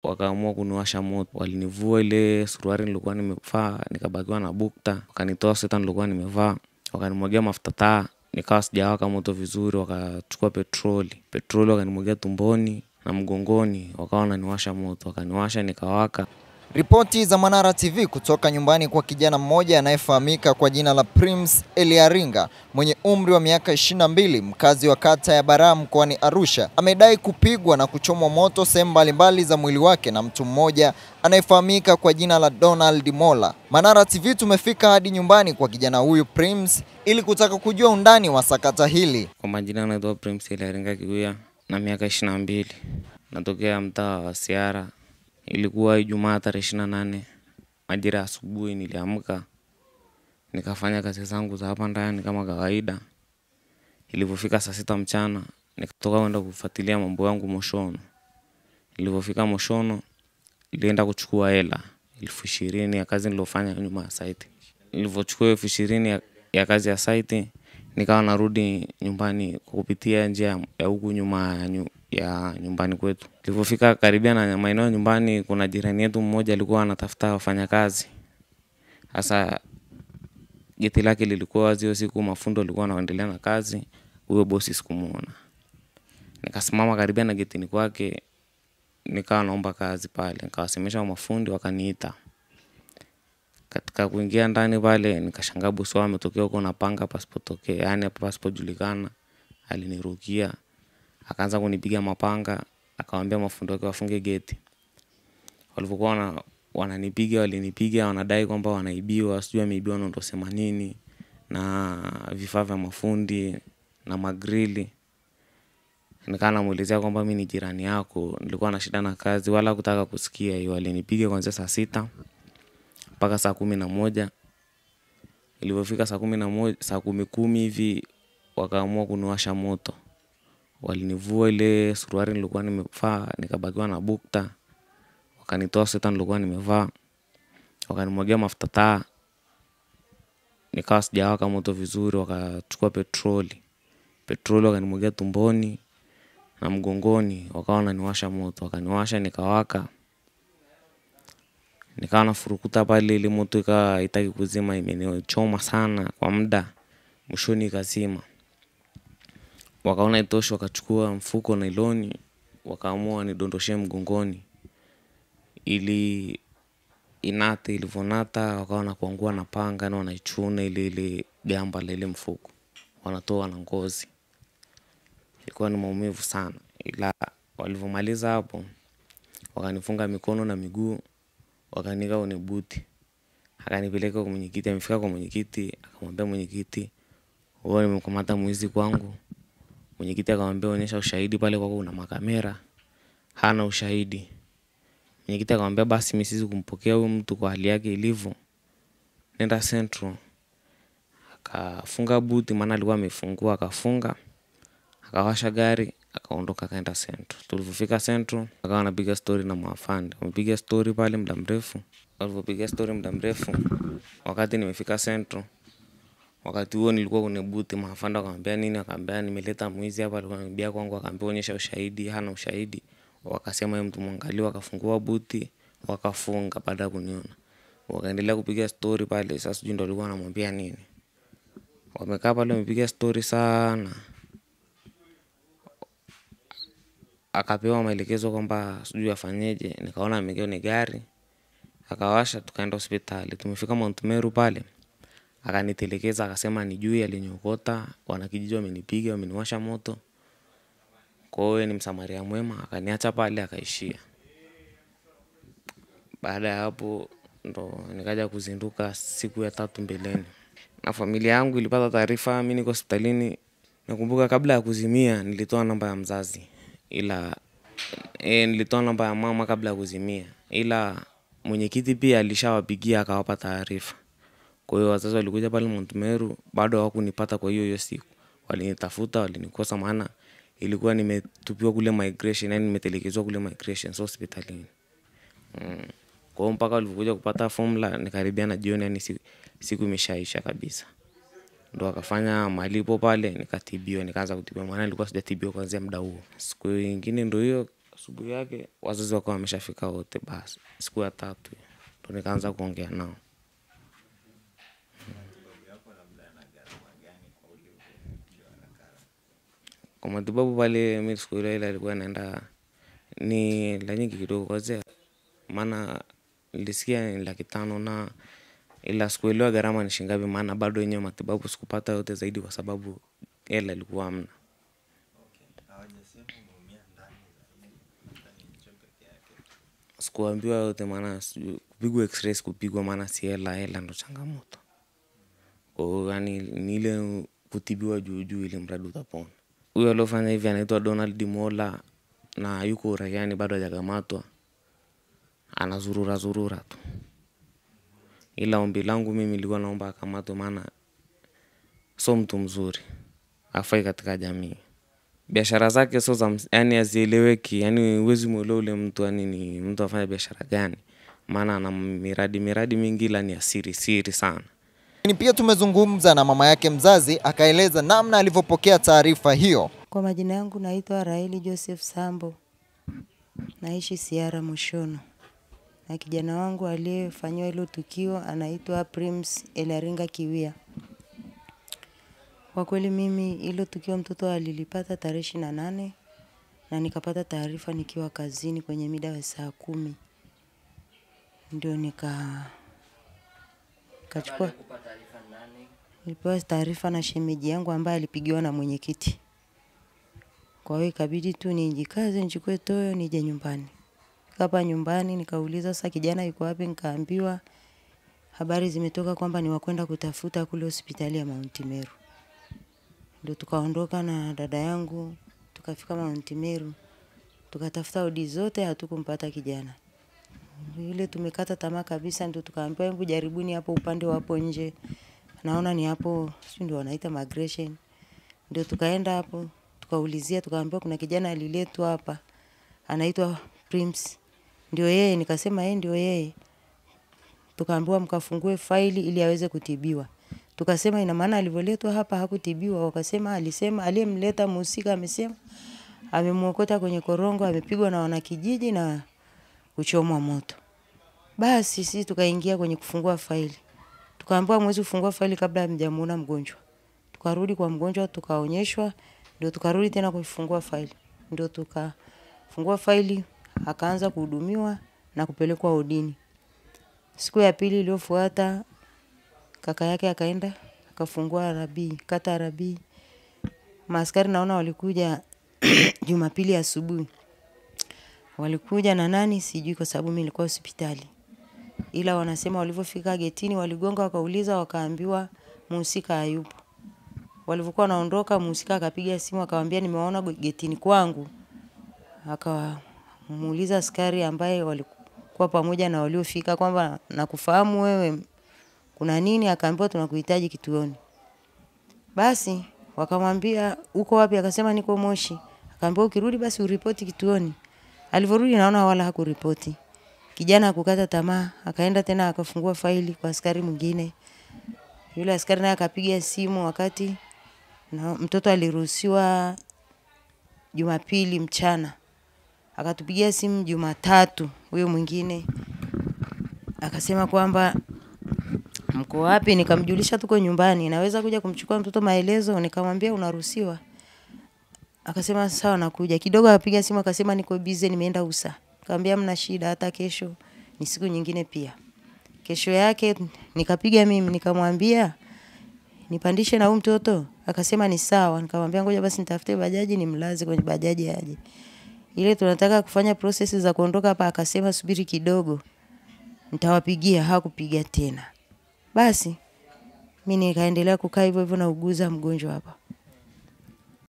wakaamua kuniwasha moto. Walinivua ile suruali nilikuwa nimevaa, nikabakiwa na bukta. Wakanitoa sweta nilikuwa nimevaa, wakanimwagia mafuta taa, nikawa sijawaka moto vizuri. Wakachukua petroli wakanimwagia tumboni na mgongoni, wakawa wananiwasha moto, wakaniwasha nikawaka. Ripoti za Manara TV kutoka nyumbani kwa kijana mmoja anayefahamika kwa jina la Prince Eliaringa mwenye umri wa miaka 22, mkazi wa kata ya Baraa mkoani Arusha, amedai kupigwa na kuchomwa moto sehemu mbalimbali za mwili wake na mtu mmoja anayefahamika kwa jina la Donald Mola. Manara TV tumefika hadi nyumbani kwa kijana huyu Prince ili kutaka kujua undani wa sakata hili. Kwa majina naitwa Prince Eliaringa Kiguya na miaka 22. Natokea mtaa wa Siara. Ilikuwa Ijumaa tarehe 28 majira asubuhi. Niliamka nikafanya kazi zangu za hapa ndani kama kawaida. Ilipofika saa 6 mchana nikatoka kwenda kufuatilia mambo yangu Moshono. Ilipofika Moshono nilienda kuchukua hela 20,000 ya kazi nilofanya nyuma ya site. Nilipochukua 20,000 ya kazi ya site, nikawa narudi nyumbani kupitia njia ya huku nyuma ya nyumbani kwetu. Nilipofika karibia na maeneo ya nyumbani, kuna jirani yetu mmoja alikuwa anatafuta wafanyakazi. Sasa geti lake lilikuwa wazi hiyo siku, mafundo alikuwa anaendelea na kazi, huyo bosi sikumuona. Nikasimama karibia na getini kwake, nikawa naomba kazi pale. Nikawasemesha mafundi wakaniita. Katika kuingia ndani pale nikashangaa bosi wao ametokea huko na panga pasipotokea, yani pasipojulikana. Alinirukia, akaanza kunipiga mapanga, akawaambia mafundi wake wafunge geti. Walipokuwa walinipiga, wanadai kwamba wanaibiwa, sijui ameibiwa ndo sema nini, na vifaa vya mafundi na magrili. Nikawa namuelezea kwamba mimi ni jirani yako, nilikuwa na shida na kazi, wala kutaka kusikia hiyo. Walinipiga kuanzia saa 6 mpaka saa 11. Ilipofika saa 11, saa 10 hivi wakaamua kuniwasha moto. Walinivua ile suruali nilikuwa nimevaa, nikabakiwa na bukta. Wakanitoa sweta nilikuwa nimevaa, wakanimwagia mafuta taa, nikawa sijawaka moto vizuri. Wakachukua petroli wakanimwagia tumboni na mgongoni, wakawa wananiwasha moto, wakaniwasha nikawaka. Nikawa nafurukuta pale, ile moto ikawa haitaki kuzima, imenichoma sana kwa muda, mwishoni ikazima. Wakaona itoshi, wakachukua mfuko na nailoni, wakaamua wanidondoshe mgongoni ili inate. Ilivonata wakawa wanakuangua na panga na wanaichuna ile gamba la ile mfuko, wanatoa na ngozi. Ilikuwa ni maumivu sana, ila walivomaliza hapo wakanifunga mikono na miguu, wakaniweka kwenye buti, akanipeleka kwa mwenyekiti. Amefika kwa mwenyekiti, akamwambia mwenyekiti, wewe nimemkamata mwizi kwangu. Mwenyekiti akamwambia onyesha ushahidi pale kwako kuna makamera. Hana ushahidi. Mwenyekiti akamwambia basi mimi siwezi kumpokea huyu mtu kwa hali yake ilivyo, nenda Central. Akafunga buti, maana alikuwa amefungua, akafunga, akawasha gari, akaondoka kaenda Central. Tulipofika Central akawa anapiga story na maafande. Wamepiga story pale muda mrefu. Walipopiga story muda mrefu, wakati nimefika Central, wakati huo nilikuwa kwenye buti, maafande akamwambia nini? Akamwambia nimeleta mwizi hapa, alikuwa ananibia kwangu. Akamwambia onyesha ushahidi. Hana ushahidi. Wakasema yeye mtu mwangalie, wakafungua buti, wakafunga baada ya kuniona. Wakaendelea kupiga story pale. Sasa sijui ndo alikuwa anamwambia nini. Wamekaa pale wamepiga story sana. Akapewa maelekezo kwamba sijui afanyeje. Nikaona ameingia kwenye gari, akawasha, tukaenda hospitali. Tumefika Mount Meru pale, akanitelekeza, akasema nijui alinyokota, wanakijiji wamenipiga, wameniwasha moto, kwa hiyo ni msamaria mwema. Akaniacha pale akaishia. Baada ya hapo ndo nikaja kuzinduka siku ya 3 mbeleni, na familia yangu ilipata taarifa mimi niko hospitalini. Nakumbuka kabla ya kuzimia nilitoa namba ya mzazi, ila nilitoa namba ya mama kabla ya kuzimia, ila mwenyekiti pia alishawapigia akawapa taarifa. Kwa hiyo wazazi walikuja pale Mount Meru, bado hawakunipata kwa hiyo siku. Walinitafuta, walinikosa, maana ilikuwa nimetupiwa kule migration, yani nimetelekezwa kule migration, so hospitalini. Kwa hiyo mpaka walikuja kupata formula nikaribia na jioni, yani siku imeshaisha kabisa. Ndo akafanya malipo pale, nikatibiwa, nikaanza kutibiwa, maana nilikuwa sijatibiwa kuanzia muda huo. Siku nyingine ndo hiyo Asubuhi yake wazazi wakawa wameshafika wote. Basi siku ya 3 ndo nikaanza kuongea nao. Kwa matibabu pale mimi siku ile alikuwa anaenda ni la nyingi kidogo kwanza, maana nilisikia ni 500 na ila sikuelewa gharama ni shilingi ngapi, maana bado yenyewe matibabu sikupata yote zaidi kwa sababu hela ilikuwa hamna. Sikuambiwa yote, maana kupigwa x-ray kupigwa, maana si hela ndo changamoto. Kwa hiyo yani ni ile kutibiwa juu ili mradi utapona. Huyo alofanya hivi anaitwa Donald Mola na yuko uraiani bado hajakamatwa. Anazurura tu. Ila ombi langu mimi nilikuwa naomba akamatwe, maana sio mtu mzuri. Hafai katika jamii. Biashara zake sio za yani hazieleweki, yani huwezi muelewa ule mtu yani ni mtu afanya biashara gani. Maana ana miradi mingi ila ni siri sana. Ni pia tumezungumza na mama yake mzazi akaeleza namna alivyopokea taarifa hiyo. Kwa majina yangu naitwa Raeli Joseph Sambo. Naishi Siara Mushono. Na kijana wangu aliyefanywa hilo tukio anaitwa Prince Eliaringa Kiwia. Kwa kweli mimi hilo tukio mtoto alilipata tarehe 28 na nikapata taarifa nikiwa kazini kwenye mida ya saa 10. Ndio nikachukua nilipewa taarifa na shemeji yangu ambaye alipigiwa na mwenyekiti. Kwa hiyo ikabidi tu nijikaze nichukue toyo nije nyumbani. Hapa nyumbani nikauliza sasa kijana yuko wapi, nikaambiwa habari zimetoka kwamba ni wakwenda kutafuta kule hospitali ya Mount Meru. Ndio tukaondoka na dada yangu tukafika Mount Meru. Tukatafuta odi zote hatukumpata kijana. Yule tumekata tamaa kabisa, ndio tukaambiwa hebu jaribuni hapo upande wa hapo nje. Naona ni hapo sio ndio wanaita migration. Ndio tukaenda hapo tukaulizia tukaambiwa kuna kijana aliletwa hapa anaitwa Prince. Ndio yeye, nikasema yeye ndio yeye. Tukaambiwa mkafungue faili ili aweze kutibiwa. Tukasema ina maana alivyoletwa hapa hakutibiwa. Wakasema alisema aliyemleta mhusika amesema amemuokota kwenye korongo, amepigwa na wanakijiji na kuchomwa moto. Basi sisi tukaingia kwenye kufungua faili. Tukaambiwa mwezi kufungua faili kabla hamjamuona mgonjwa. Tukarudi kwa mgonjwa tukaonyeshwa, ndio tukarudi tena kufungua faili. Ndio tukafungua faili, akaanza kuhudumiwa na kupelekwa odini. Siku ya pili iliyofuata kaka yake akaenda akafungua Rabi, kata Rabi. Maaskari naona walikuja Jumapili asubuhi. Walikuja na nani sijui kwa sababu mimi nilikuwa hospitali. Ila wanasema walipofika getini waligonga wakauliza wakaambiwa mhusika hayupo. Walivyokuwa wanaondoka mhusika akapiga simu akamwambia nimeona getini kwangu. Akamuuliza askari ambaye walikuwa pamoja na waliofika kwamba nakufahamu wewe kuna nini, akaambiwa tunakuhitaji kituoni. Basi wakamwambia uko wapi, akasema niko Moshi. Akaambiwa ukirudi basi uripoti kituoni. Alivyorudi naona wala hakuripoti. Kijana hakukata tamaa, akaenda tena akafungua faili kwa askari mwingine. Yule askari naye akapiga simu wakati na mtoto aliruhusiwa Jumapili mchana. Akatupigia simu Jumatatu huyo mwingine. Akasema kwamba mko wapi, nikamjulisha tuko nyumbani, naweza kuja kumchukua mtoto maelezo, nikamwambia unaruhusiwa. Akasema sawa nakuja. Kidogo akapiga simu akasema niko busy nimeenda USA. Nikamwambia mna shida, hata kesho ni siku nyingine pia. Kesho yake nikapiga mimi nikamwambia nipandishe na huyu mtoto, akasema ni sawa. Nikamwambia ngoja basi nitafute bajaji nimlaze kwenye bajaji aje. Ile tunataka kufanya process za kuondoka hapa, akasema subiri kidogo nitawapigia. Hakupiga tena. Basi mimi nikaendelea kukaa hivyo na uguza mgonjwa hapa.